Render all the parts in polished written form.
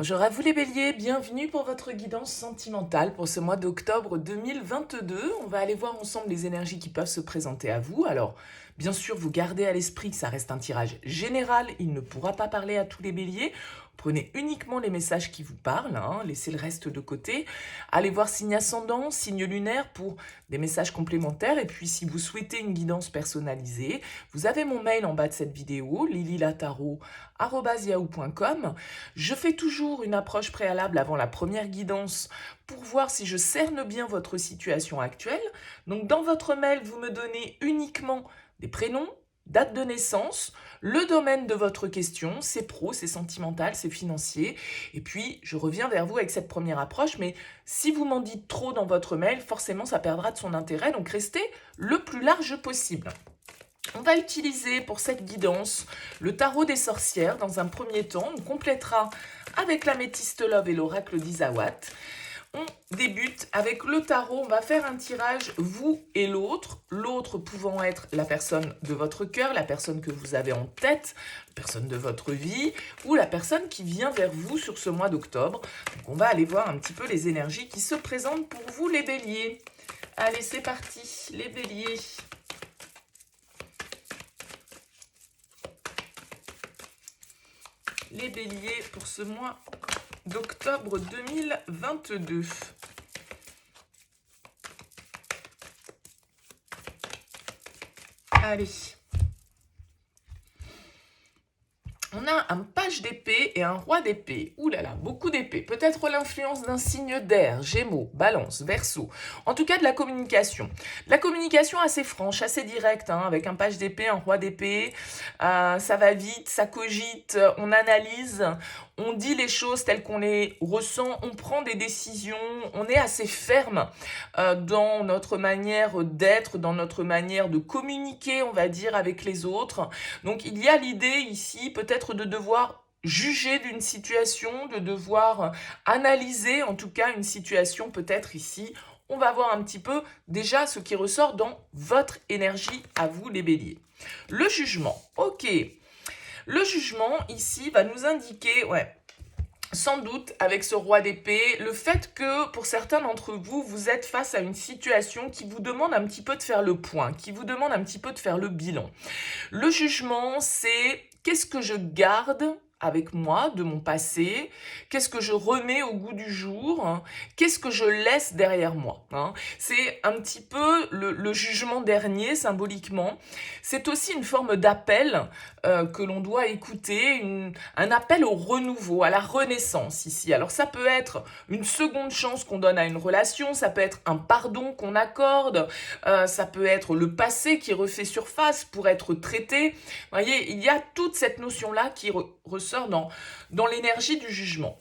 Bonjour à vous les béliers, bienvenue pour votre guidance sentimentale pour ce mois d'octobre 2022. On va aller voir ensemble les énergies qui peuvent se présenter à vous. Alors, bien sûr, vous gardez à l'esprit que ça reste un tirage général, il ne pourra pas parler à tous les béliers. Prenez uniquement les messages qui vous parlent, laissez le reste de côté. Allez voir signe ascendant, signe lunaire pour des messages complémentaires. Et puis, si vous souhaitez une guidance personnalisée, vous avez mon mail en bas de cette vidéo, lililataro@yahoo.com. Je fais toujours une approche préalable avant la première guidance pour voir si je cerne bien votre situation actuelle. Donc, dans votre mail, vous me donnez uniquement des prénoms, date de naissance, le domaine de votre question, c'est pro, c'est sentimental, c'est financier. Et puis, je reviens vers vous avec cette première approche. Mais si vous m'en dites trop dans votre mail, forcément, ça perdra de son intérêt. Donc, restez le plus large possible. On va utiliser pour cette guidance le tarot des sorcières dans un premier temps. On complétera avec l'améthyste love et l'oracle d'Isawat. On débute avec le tarot, on va faire un tirage vous et l'autre, l'autre pouvant être la personne de votre cœur, la personne que vous avez en tête, la personne de votre vie ou la personne qui vient vers vous sur ce mois d'octobre. Donc on va aller voir un petit peu les énergies qui se présentent pour vous les béliers. Allez, c'est parti, les béliers. Les béliers pour ce mois d'octobre 2022. Allez. On a un page d'épée et un roi d'épée. Ouh là là, beaucoup d'épées. Peut-être l'influence d'un signe d'air, Gémeaux, Balance, Verseau. En tout cas, de la communication. De la communication assez franche, assez directe, avec un page d'épée, un roi d'épée. Ça va vite, ça cogite, on analyse, on dit les choses telles qu'on les ressent, on prend des décisions, on est assez ferme dans notre manière d'être, dans notre manière de communiquer, on va dire, avec les autres. Donc, il y a l'idée ici, peut-être de devoir juger d'une situation, de devoir analyser en tout cas une situation peut-être ici. On va voir un petit peu déjà ce qui ressort dans votre énergie à vous les béliers. Le jugement, ok. Le jugement ici va nous indiquer, sans doute avec ce roi d'épée, le fait que pour certains d'entre vous, vous êtes face à une situation qui vous demande un petit peu de faire le point, qui vous demande un petit peu de faire le bilan. Le jugement, c'est qu'est-ce que je garde avec moi de mon passé, qu'est-ce que je remets au goût du jour, qu'est-ce que je laisse derrière moi. C'est un petit peu le jugement dernier, symboliquement. C'est aussi une forme d'appel que l'on doit écouter, un appel au renouveau, à la renaissance ici. Alors ça peut être une seconde chance qu'on donne à une relation, ça peut être un pardon qu'on accorde, ça peut être le passé qui refait surface pour être traité. Vous voyez, il y a toute cette notion-là qui ressort dans l'énergie du jugement.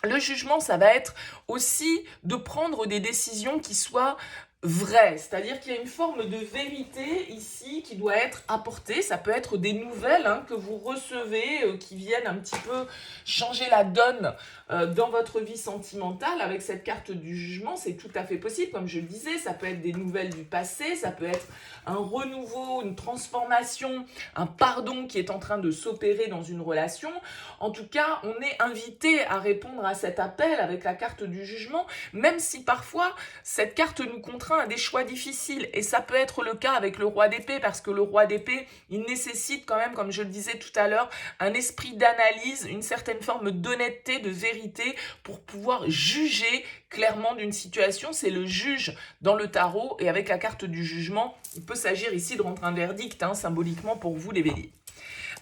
Le jugement, ça va être aussi de prendre des décisions qui soient vraies, c'est-à-dire qu'il y a une forme de vérité ici qui doit être apportée. Ça peut être des nouvelles que vous recevez qui viennent un petit peu changer la donne dans votre vie sentimentale. Avec cette carte du jugement, c'est tout à fait possible. Comme je le disais, ça peut être des nouvelles du passé, ça peut être un renouveau, une transformation, un pardon qui est en train de s'opérer dans une relation. En tout cas, on est invité à répondre à cet appel avec la carte du jugement, même si parfois cette carte nous contraint à des choix difficiles. Et ça peut être le cas avec le roi d'épée, parce que le roi d'épée, il nécessite quand même, comme je le disais tout à l'heure, un esprit d'analyse, une certaine forme d'honnêteté, de vérité, pour pouvoir juger clairement d'une situation. C'est le juge dans le tarot, et avec la carte du jugement, il peut s'agir ici de rendre un verdict, symboliquement pour vous les béliers.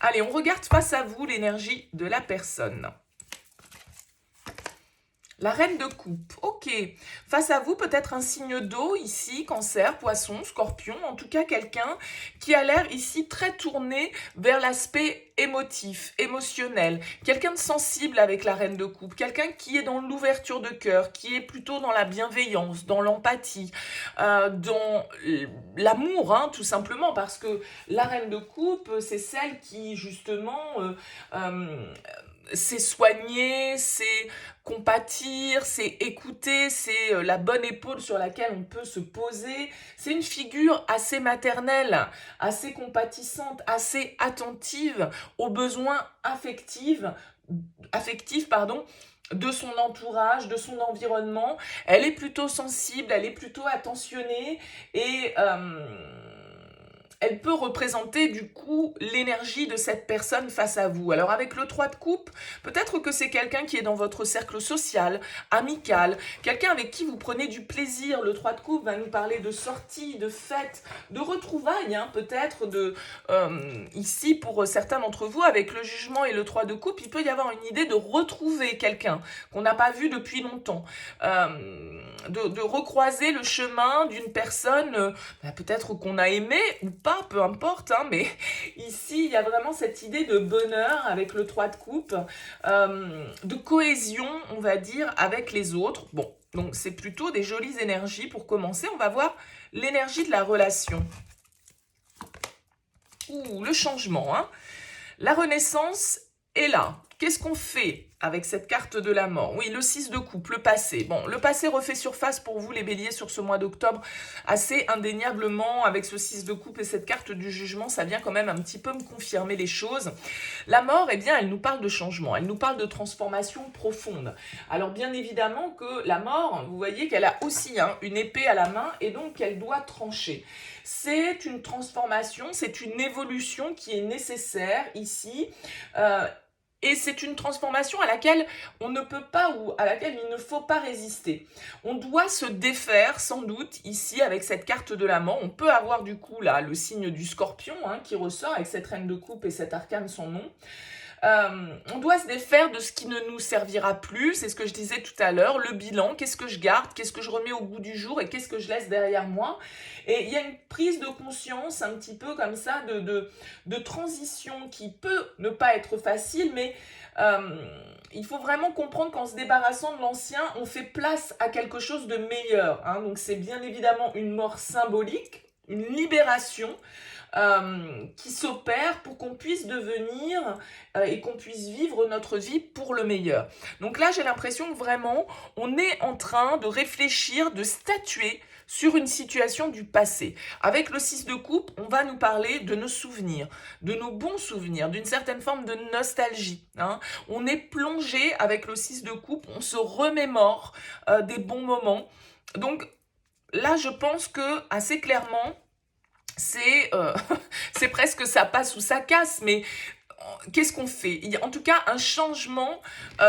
Allez, on regarde face à vous l'énergie de la personne. La reine de coupe, ok. Face à vous, peut-être un signe d'eau ici, cancer, poisson, scorpion, en tout cas quelqu'un qui a l'air ici très tourné vers l'aspect émotif, émotionnel, quelqu'un de sensible avec la reine de coupe, quelqu'un qui est dans l'ouverture de cœur, qui est plutôt dans la bienveillance, dans l'empathie, dans l'amour, tout simplement, parce que la reine de coupe, c'est celle qui justement c'est soigner, c'est compatir, c'est écouter, c'est la bonne épaule sur laquelle on peut se poser. C'est une figure assez maternelle, assez compatissante, assez attentive aux besoins affectifs, de son entourage, de son environnement. Elle est plutôt sensible, elle est plutôt attentionnée et elle peut représenter du coup l'énergie de cette personne face à vous. Alors avec le 3 de coupe, peut-être que c'est quelqu'un qui est dans votre cercle social, amical, quelqu'un avec qui vous prenez du plaisir. Le 3 de coupe va nous parler de sorties, de fêtes, de retrouvailles, hein, peut-être ici pour certains d'entre vous, avec le jugement et le 3 de coupe, il peut y avoir une idée de retrouver quelqu'un qu'on n'a pas vu depuis longtemps, de recroiser le chemin d'une personne peut-être qu'on a aimé ou pas, peu importe, hein, mais ici, il y a vraiment cette idée de bonheur avec le 3 de coupe, de cohésion, on va dire, avec les autres. Bon, donc c'est plutôt des jolies énergies. Pour commencer, on va voir l'énergie de la relation. Ouh, le changement, hein. La renaissance est là. Qu'est-ce qu'on fait avec cette carte de la mort? Oui, le 6 de coupe, le passé. Bon, le passé refait surface pour vous, les béliers, sur ce mois d'octobre, assez indéniablement, avec ce 6 de coupe et cette carte du jugement, ça vient quand même un petit peu me confirmer les choses. La mort, eh bien, elle nous parle de changement, elle nous parle de transformation profonde. Alors, bien évidemment que la mort, vous voyez qu'elle a aussi une épée à la main, et donc qu'elle doit trancher. C'est une transformation, c'est une évolution qui est nécessaire ici, et c'est une transformation à laquelle on ne peut pas ou à laquelle il ne faut pas résister. On doit se défaire sans doute ici avec cette carte de la mort. On peut avoir du coup là le signe du scorpion qui ressort avec cette reine de coupe et cet arcane sans nom. On doit se défaire de ce qui ne nous servira plus, c'est ce que je disais tout à l'heure, le bilan, qu'est-ce que je garde, qu'est-ce que je remets au goût du jour et qu'est-ce que je laisse derrière moi. Et il y a une prise de conscience un petit peu comme ça de transition qui peut ne pas être facile, mais il faut vraiment comprendre qu'en se débarrassant de l'ancien, on fait place à quelque chose de meilleur. Donc c'est bien évidemment une mort symbolique, une libération, qui s'opère pour qu'on puisse devenir et qu'on puisse vivre notre vie pour le meilleur. Donc là, j'ai l'impression que vraiment, on est en train de réfléchir, de statuer sur une situation du passé. Avec le 6 de coupe, on va nous parler de nos souvenirs, de nos bons souvenirs, d'une certaine forme de nostalgie. On est plongé avec le 6 de coupe, on se remémore des bons moments. Donc là, je pense que assez clairement, c'est c'est presque ça passe ou ça casse, mais qu'est-ce qu'on fait? En tout cas, un changement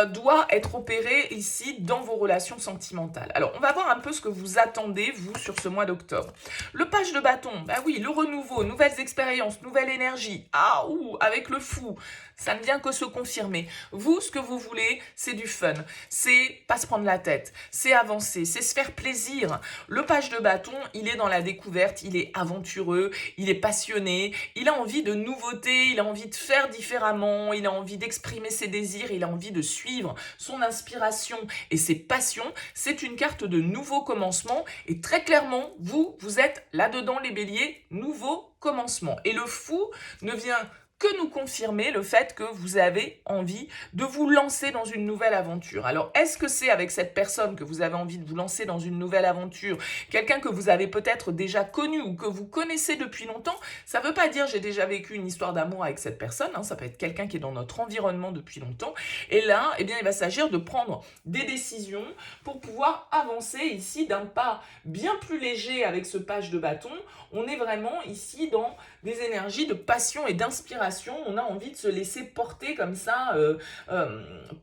doit être opéré ici dans vos relations sentimentales. Alors, on va voir un peu ce que vous attendez, vous, sur ce mois d'octobre. Le page de bâton, bah oui, le renouveau, nouvelles expériences, nouvelle énergie. Ah, ouh, avec le fou, ça ne vient que se confirmer. Vous, ce que vous voulez, c'est du fun. C'est pas se prendre la tête, c'est avancer, c'est se faire plaisir. Le page de bâton, il est dans la découverte, il est aventureux, il est passionné, il a envie de nouveautés, il a envie de faire différemment, il a envie d'exprimer ses désirs, il a envie de suivre son inspiration et ses passions. C'est une carte de nouveau commencement et très clairement, vous êtes là-dedans les béliers, nouveau commencement. Et le fou ne vient que nous confirmer le fait que vous avez envie de vous lancer dans une nouvelle aventure. Alors, est-ce que c'est avec cette personne que vous avez envie de vous lancer dans une nouvelle aventure, quelqu'un que vous avez peut-être déjà connu ou que vous connaissez depuis longtemps? Ça ne veut pas dire j'ai déjà vécu une histoire d'amour avec cette personne, ça peut être quelqu'un qui est dans notre environnement depuis longtemps. Et là, eh bien, il va s'agir de prendre des décisions pour pouvoir avancer ici d'un pas bien plus léger avec ce page de bâton. On est vraiment ici dans des énergies de passion et d'inspiration. On a envie de se laisser porter comme ça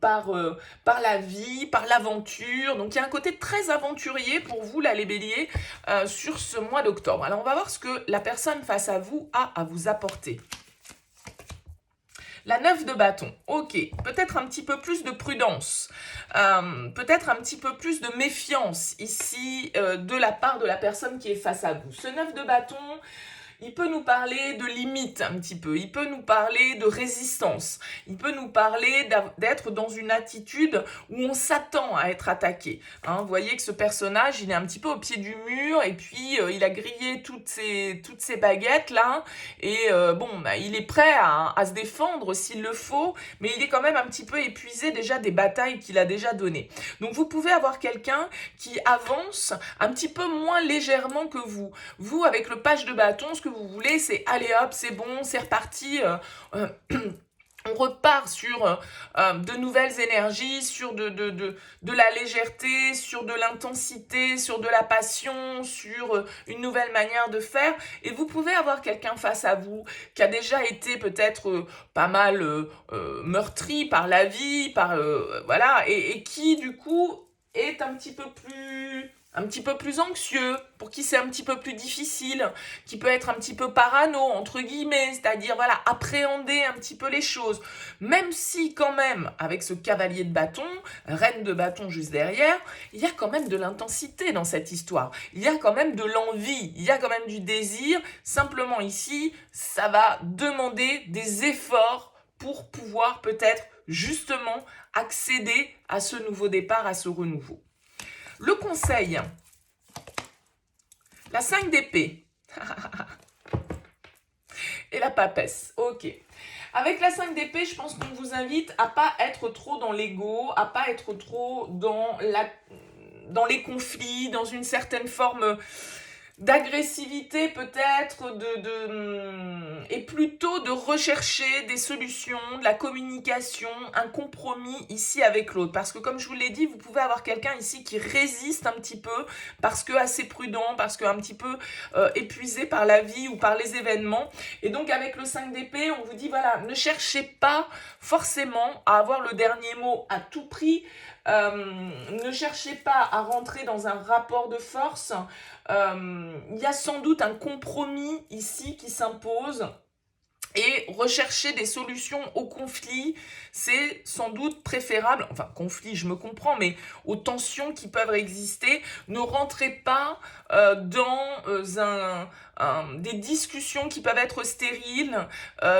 par la vie, par l'aventure. Donc il y a un côté très aventurier pour vous, là, les béliers, sur ce mois d'octobre. Alors on va voir ce que la personne face à vous a à vous apporter. La 9 de bâton, ok, peut-être un petit peu plus de prudence, peut-être un petit peu plus de méfiance ici de la part de la personne qui est face à vous. Ce 9 de bâton, il peut nous parler de limite un petit peu, il peut nous parler de résistance, il peut nous parler d'être dans une attitude où on s'attend à être attaqué. Vous voyez que ce personnage, il est un petit peu au pied du mur et puis il a grillé toutes ses baguettes là et il est prêt à se défendre s'il le faut, mais il est quand même un petit peu épuisé déjà des batailles qu'il a déjà données. Donc vous pouvez avoir quelqu'un qui avance un petit peu moins légèrement que vous. Vous, avec le page de bâton, ce que vous voulez, c'est allez hop, c'est bon, c'est reparti. On repart sur de nouvelles énergies, sur de la légèreté, sur de l'intensité, sur de la passion, sur une nouvelle manière de faire. Et vous pouvez avoir quelqu'un face à vous qui a déjà été peut-être pas mal meurtri par la vie, voilà, et qui du coup est un petit peu plus anxieux, pour qui c'est un petit peu plus difficile, qui peut être un petit peu parano, entre guillemets, c'est-à-dire, voilà, appréhender un petit peu les choses. Même si, quand même, avec ce cavalier de bâton, reine de bâton juste derrière, il y a quand même de l'intensité dans cette histoire. Il y a quand même de l'envie, il y a quand même du désir. Simplement ici, ça va demander des efforts pour pouvoir peut-être, justement, accéder à ce nouveau départ, à ce renouveau. Le conseil, la 5 d'épée et la papesse. Ok. Avec la 5 d'épée, je pense qu'on vous invite à pas être trop dans l'ego, à pas être trop dans les conflits, dans une certaine forme d'agressivité peut-être, et plutôt de rechercher des solutions, de la communication, un compromis ici avec l'autre. Parce que comme je vous l'ai dit, vous pouvez avoir quelqu'un ici qui résiste un petit peu, parce que assez prudent, parce que un petit peu épuisé par la vie ou par les événements. Et donc avec le 5 d'épée, on vous dit voilà, ne cherchez pas forcément à avoir le dernier mot à tout prix. Ne cherchez pas à rentrer dans un rapport de force. Il y a sans doute un compromis ici qui s'impose. Et rechercher des solutions au conflit, c'est sans doute préférable, enfin conflit je me comprends, mais aux tensions qui peuvent exister. Ne rentrez pas dans des discussions qui peuvent être stériles,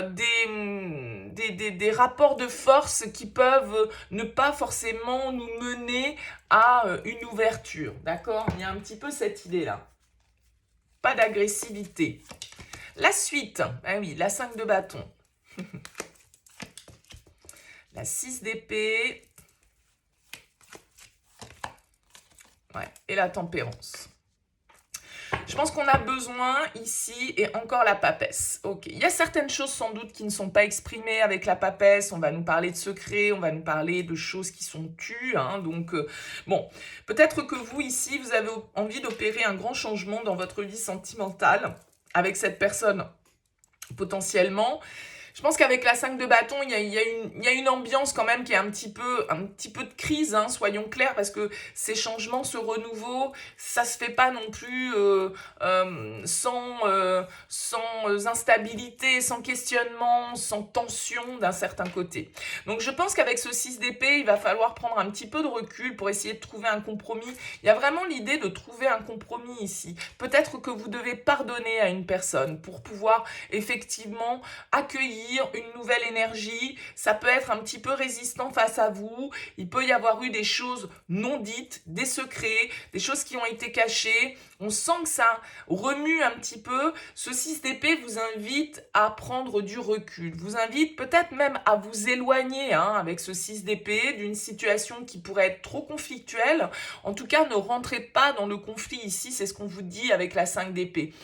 des rapports de force qui peuvent ne pas forcément nous mener à une ouverture, d'accord? Il y a un petit peu cette idée-là. Pas d'agressivité. La suite, ah oui, la 5 de bâton, la 6 d'épée, ouais, et la tempérance. Je pense qu'on a besoin ici, et encore la papesse. Ok, il y a certaines choses sans doute qui ne sont pas exprimées avec la papesse. On va nous parler de secrets, on va nous parler de choses qui sont tues. Hein, donc, bon, peut-être que vous ici, vous avez envie d'opérer un grand changement dans votre vie sentimentale avec cette personne potentiellement. Je pense qu'avec la 5 de bâton, il y a une ambiance quand même qui est un petit peu de crise, hein, soyons clairs, parce que ces changements, ce renouveau, ça se fait pas non plus sans instabilité, sans questionnement, sans tension d'un certain côté. Donc je pense qu'avec ce 6 d'épée, il va falloir prendre un petit peu de recul pour essayer de trouver un compromis. Il y a vraiment l'idée de trouver un compromis ici. Peut-être que vous devez pardonner à une personne pour pouvoir effectivement accueillir une nouvelle énergie. Ça peut être un petit peu résistant face à vous. Il peut y avoir eu des choses non dites, des secrets, des choses qui ont été cachées. On sent que ça remue un petit peu. Ce 6 d'épée vous invite à prendre du recul, vous invite peut-être même à vous éloigner avec ce 6 d'épée d'une situation qui pourrait être trop conflictuelle. En tout cas, ne rentrez pas dans le conflit ici, c'est ce qu'on vous dit avec la 5 d'épée.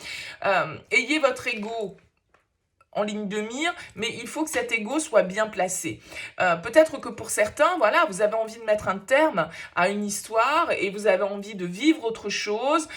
Ayez votre ego en ligne de mire, mais il faut que cet ego soit bien placé. Peut-être que pour certains, voilà, vous avez envie de mettre un terme à une histoire et vous avez envie de vivre autre chose,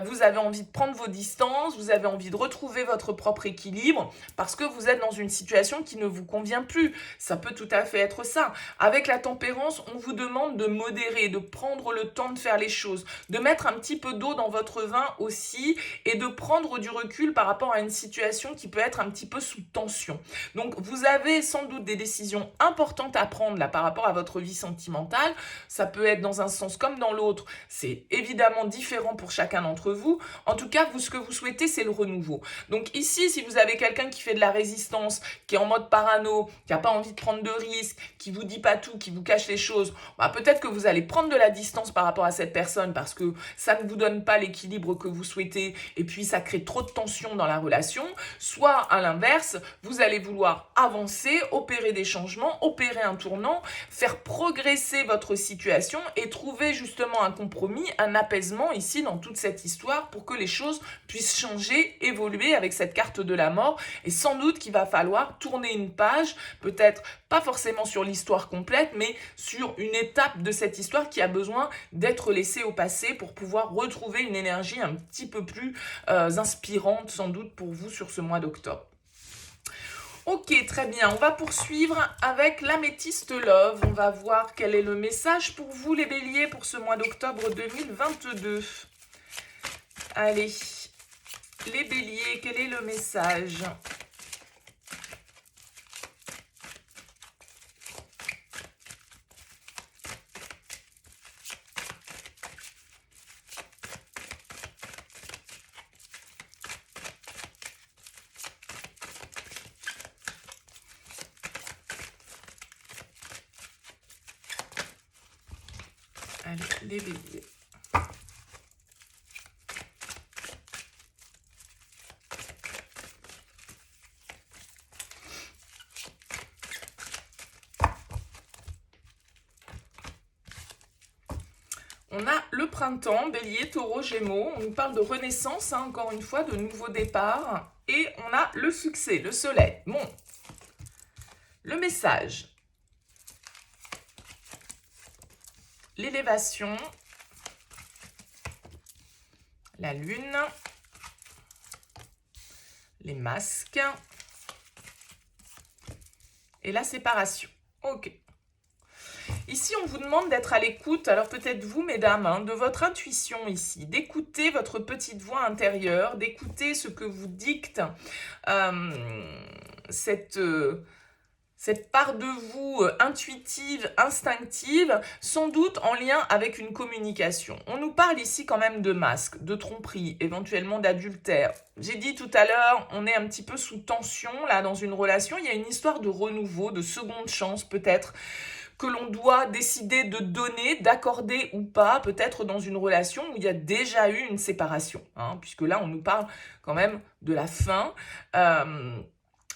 vous avez envie de prendre vos distances, vous avez envie de retrouver votre propre équilibre parce que vous êtes dans une situation qui ne vous convient plus. Ça peut tout à fait être ça. Avec la tempérance, on vous demande de modérer, de prendre le temps de faire les choses, de mettre un petit peu d'eau dans votre vin aussi et de prendre du recul par rapport à une situation qui peut être un petit peu sous tension. Donc vous avez sans doute des décisions importantes à prendre là par rapport à votre vie sentimentale. Ça peut être dans un sens comme dans l'autre. C'est évidemment différent pour chacun d'entre vous. En tout cas, ce que vous souhaitez, c'est le renouveau. Donc ici, si vous avez quelqu'un qui fait de la résistance, qui est en mode parano, qui n'a pas envie de prendre de risques, qui vous dit pas tout, qui vous cache les choses, peut-être que vous allez prendre de la distance par rapport à cette personne parce que ça ne vous donne pas l'équilibre que vous souhaitez et puis ça crée trop de tension dans la relation. Soit à l'inverse, l'inverse, vous allez vouloir avancer, opérer des changements, opérer un tournant, faire progresser votre situation et trouver justement un compromis, un apaisement ici dans toute cette histoire pour que les choses puissent changer, évoluer avec cette carte de la mort. Et sans doute qu'il va falloir tourner une page, peut-être pas forcément sur l'histoire complète, mais sur une étape de cette histoire qui a besoin d'être laissée au passé pour pouvoir retrouver une énergie un petit peu plus inspirante sans doute pour vous sur ce mois d'octobre. Ok, très bien. On va poursuivre avec l'améthyste love. On va voir quel est le message pour vous, les béliers, pour ce mois d'octobre 2022. Allez, les béliers, quel est le message ? Allez, les béliers. On a le printemps, bélier, taureau, gémeaux. On nous parle de renaissance, hein, encore une fois, de nouveau départ. Et on a le succès, le soleil. Bon, le message. L'élévation, la lune, les masques et la séparation. Ok. Ici, on vous demande d'être à l'écoute, alors peut-être vous, mesdames, hein, de votre intuition ici, d'écouter votre petite voix intérieure, d'écouter ce que vous dicte cette part de vous intuitive, instinctive, sans doute en lien avec une communication. On nous parle ici quand même de masque, de tromperie, éventuellement d'adultère. J'ai dit tout à l'heure, on est un petit peu sous tension là dans une relation. Il y a une histoire de renouveau, de seconde chance peut-être, que l'on doit décider de donner, d'accorder ou pas, peut-être dans une relation où il y a déjà eu une séparation, hein, puisque là on nous parle quand même de la fin.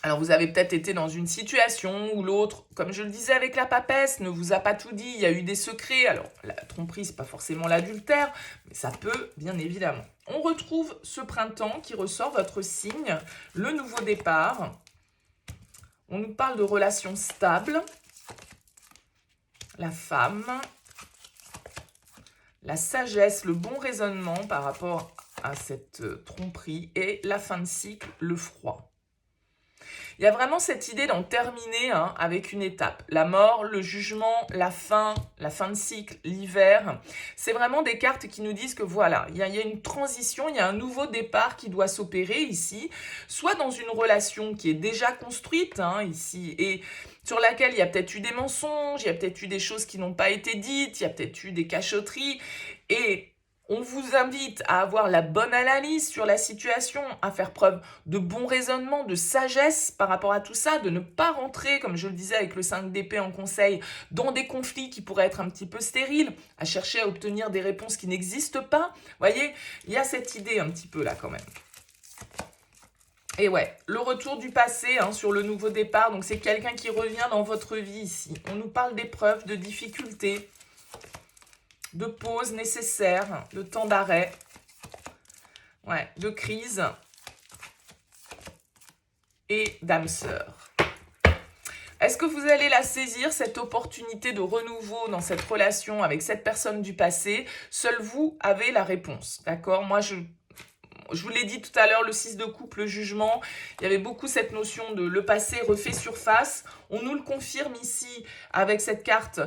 Alors vous avez peut-être été dans une situation où l'autre, comme je le disais avec la papesse, ne vous a pas tout dit, il y a eu des secrets. Alors la tromperie, c'est pas forcément l'adultère, mais ça peut, bien évidemment. On retrouve ce printemps qui ressort, votre signe, le nouveau départ. On nous parle de relations stables, la femme, la sagesse, le bon raisonnement par rapport à cette tromperie et la fin de cycle, le froid. Il y a vraiment cette idée d'en terminer avec une étape. La mort, le jugement, la fin de cycle, l'hiver. C'est vraiment des cartes qui nous disent que voilà, il y a une transition, il y a un nouveau départ qui doit s'opérer ici, soit dans une relation qui est déjà construite ici, et sur laquelle il y a peut-être eu des mensonges, il y a peut-être eu des choses qui n'ont pas été dites, il y a peut-être eu des cachotteries, et on vous invite à avoir la bonne analyse sur la situation, à faire preuve de bon raisonnement, de sagesse par rapport à tout ça, de ne pas rentrer, comme je le disais avec le 5 d'épée en conseil, dans des conflits qui pourraient être un petit peu stériles, à chercher à obtenir des réponses qui n'existent pas. Vous voyez, il y a cette idée un petit peu là quand même. Et ouais, le retour du passé sur le nouveau départ, donc c'est quelqu'un qui revient dans votre vie ici. On nous parle d'épreuves, de difficultés, de pause nécessaire, de temps d'arrêt, ouais, de crise et d'âme sœur. Est-ce que vous allez la saisir, cette opportunité de renouveau dans cette relation avec cette personne du passé? Seul vous avez la réponse, d'accord? Moi, je vous l'ai dit tout à l'heure, le 6 de coupe, le jugement, il y avait beaucoup cette notion de le passé refait surface. On nous le confirme ici avec cette carte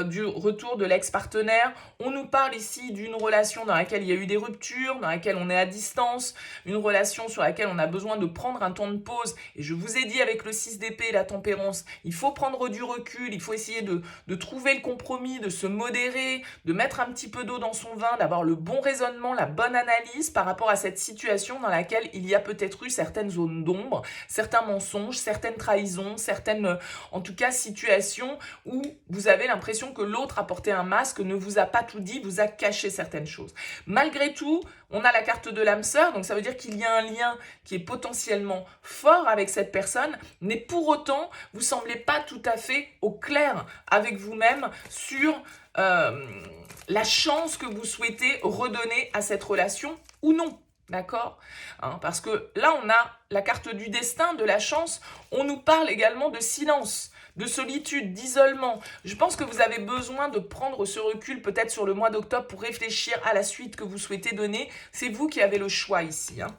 du retour de l'ex-partenaire. On nous parle ici d'une relation dans laquelle il y a eu des ruptures, dans laquelle on est à distance, une relation sur laquelle on a besoin de prendre un temps de pause. Et je vous ai dit avec le 6 d'épée et la tempérance, il faut prendre du recul, il faut essayer de trouver le compromis, de se modérer, de mettre un petit peu d'eau dans son vin, d'avoir le bon raisonnement, la bonne analyse par rapport à cette situation dans laquelle il y a peut-être eu certaines zones d'ombre, certains mensonges, certaines trahisons, certaines, en tout cas, situations où vous avez l'impression que l'autre a porté un masque, ne vous a pas tout dit, vous a caché certaines choses. Malgré tout, on a la carte de l'âme sœur, donc ça veut dire qu'il y a un lien qui est potentiellement fort avec cette personne, mais pour autant, vous ne semblez pas tout à fait au clair avec vous-même sur la chance que vous souhaitez redonner à cette relation ou non. D'accord, hein, parce que là, on a la carte du destin, de la chance. On nous parle également de silence, de solitude, d'isolement. Je pense que vous avez besoin de prendre ce recul peut-être sur le mois d'octobre pour réfléchir à la suite que vous souhaitez donner. C'est vous qui avez le choix ici. Hein.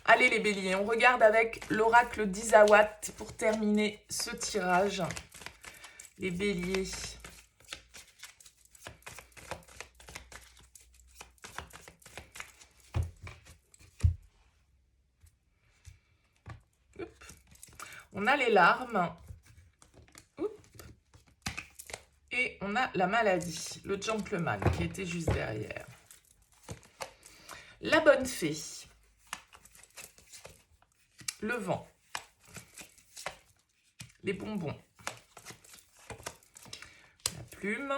Allez les béliers, on regarde avec l'oracle d'Isawat pour terminer ce tirage. Les béliers. On a les larmes. Et on a la maladie, le gentleman qui était juste derrière. La bonne fée. Le vent. Les bonbons. La plume.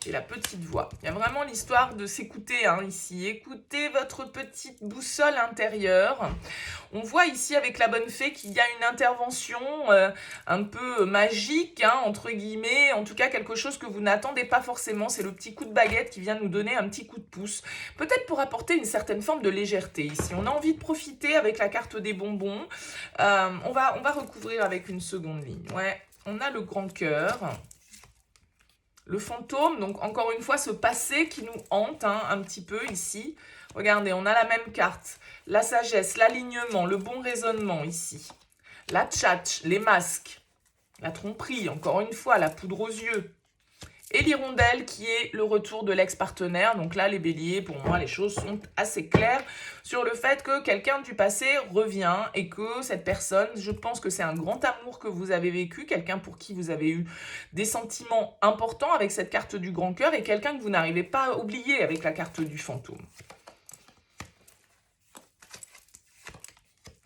Et la petite voix. Il y a vraiment l'histoire de s'écouter hein, ici. Écoutez votre petite boussole intérieure. On voit ici avec la bonne fée qu'il y a une intervention un peu magique, hein, entre guillemets. En tout cas, quelque chose que vous n'attendez pas forcément. C'est le petit coup de baguette qui vient nous donner un petit coup de pouce. Peut-être pour apporter une certaine forme de légèreté ici. On a envie de profiter avec la carte des bonbons. On va recouvrir avec une seconde ligne. Ouais, on a le grand cœur. Le fantôme, donc encore une fois, ce passé qui nous hante hein, un petit peu ici. Regardez, on a la même carte. La sagesse, l'alignement, le bon raisonnement ici. La tchatch, les masques. La tromperie, encore une fois, la poudre aux yeux. Et l'hirondelle qui est le retour de l'ex-partenaire. Donc là, les béliers, pour moi, les choses sont assez claires sur le fait que quelqu'un du passé revient et que cette personne, je pense que c'est un grand amour que vous avez vécu, quelqu'un pour qui vous avez eu des sentiments importants avec cette carte du grand cœur et quelqu'un que vous n'arrivez pas à oublier avec la carte du fantôme.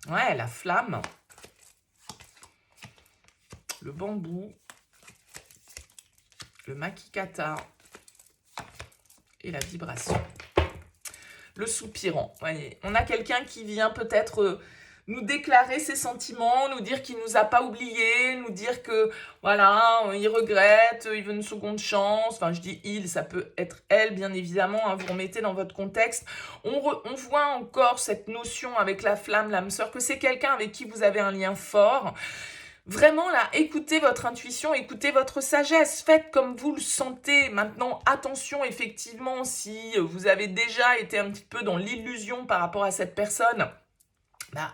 Ouais, la flamme. Le bambou. Le makikata et la vibration. Le soupirant. Voyez, on a quelqu'un qui vient peut-être nous déclarer ses sentiments, nous dire qu'il ne nous a pas oubliés, nous dire que voilà, il regrette, il veut une seconde chance. Enfin, je dis il, ça peut être elle, bien évidemment. Hein, vous remettez dans votre contexte. On voit encore cette notion avec la flamme, l'âme sœur, que c'est quelqu'un avec qui vous avez un lien fort. Vraiment, là, écoutez votre intuition, écoutez votre sagesse, faites comme vous le sentez. Maintenant, attention, effectivement, si vous avez déjà été un petit peu dans l'illusion par rapport à cette personne, bah,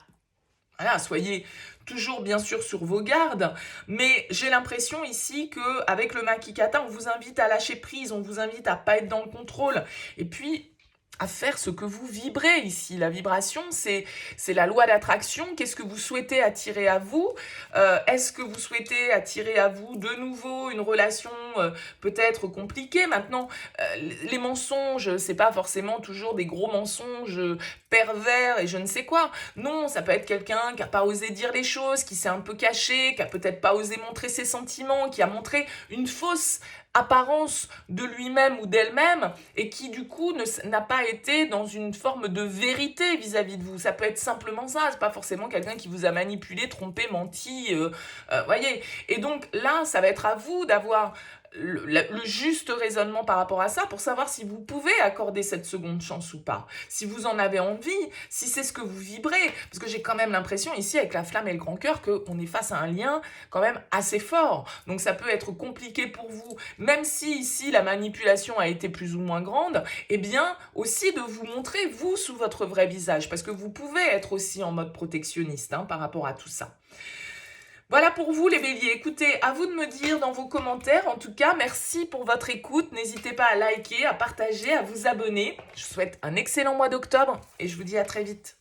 voilà, soyez toujours, bien sûr, sur vos gardes. Mais j'ai l'impression ici qu'avec le makikata, on vous invite à lâcher prise, on vous invite à pas être dans le contrôle. Et puis à faire ce que vous vibrez ici. La vibration, c'est la loi d'attraction. Qu'est-ce que vous souhaitez attirer à vous? Est-ce que vous souhaitez attirer à vous de nouveau une relation peut-être compliquée? Maintenant, les mensonges, c'est pas forcément toujours des gros mensonges pervers et je ne sais quoi. Non, ça peut être quelqu'un qui n'a pas osé dire les choses, qui s'est un peu caché, qui a peut-être pas osé montrer ses sentiments, qui a montré une fausse apparence de lui-même ou d'elle-même et qui du coup n'a pas été dans une forme de vérité vis-à-vis de vous. Ça peut être simplement ça, c'est pas forcément quelqu'un qui vous a manipulé, trompé, menti, voyez. Et donc là, ça va être à vous d'avoir le juste raisonnement par rapport à ça pour savoir si vous pouvez accorder cette seconde chance ou pas. Si vous en avez envie, si c'est ce que vous vibrez. Parce que j'ai quand même l'impression ici avec la flamme et le grand cœur qu'on est face à un lien quand même assez fort. Donc ça peut être compliqué pour vous. Même si ici la manipulation a été plus ou moins grande, eh bien aussi de vous montrer vous sous votre vrai visage. Parce que vous pouvez être aussi en mode protectionniste hein, par rapport à tout ça. Voilà pour vous les béliers. Écoutez, à vous de me dire dans vos commentaires. En tout cas, merci pour votre écoute. N'hésitez pas à liker, à partager, à vous abonner. Je vous souhaite un excellent mois d'octobre et je vous dis à très vite.